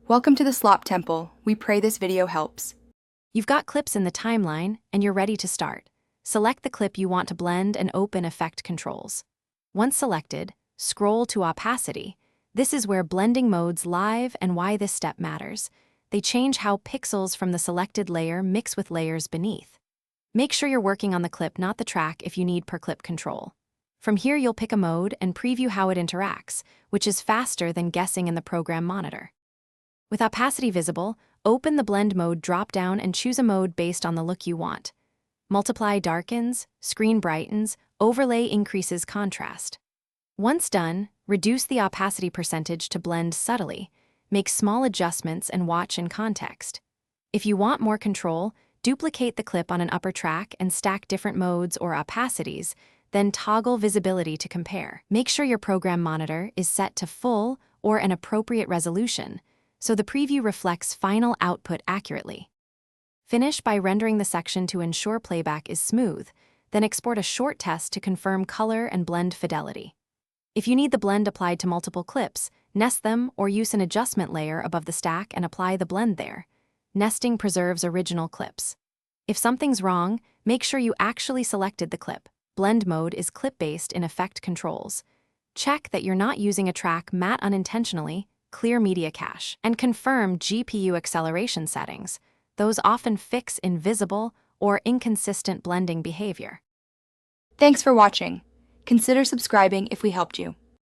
Welcome to the Slop Temple. We pray this video helps. You've got clips in the timeline, and you're ready to start. Select the clip you want to blend and open Effect Controls. Once selected, scroll to Opacity. This is where blending modes live and why this step matters. They change how pixels from the selected layer mix with layers beneath. Make sure you're working on the clip, not the track, if you need per-clip control. From here, you'll pick a mode and preview how it interacts, which is faster than guessing in the program monitor. With opacity visible, open the Blend Mode drop-down and choose a mode based on the look you want. Multiply darkens, Screen brightens, Overlay increases contrast. Once done, reduce the opacity percentage to blend subtly. Make small adjustments and watch in context. If you want more control, duplicate the clip on an upper track and stack different modes or opacities, then toggle visibility to compare. Make sure your program monitor is set to full or an appropriate resolution, so the preview reflects final output accurately. Finish by rendering the section to ensure playback is smooth, then export a short test to confirm color and blend fidelity. If you need the blend applied to multiple clips, nest them or use an adjustment layer above the stack and apply the blend there. Nesting preserves original clips. If something's wrong, make sure you actually selected the clip. Blend mode is clip-based in Effect Controls. Check that you're not using a track matte unintentionally, clear media cache, and confirm GPU acceleration settings. Those often fix invisible or inconsistent blending behavior. Thanks for watching. Consider subscribing if we helped you.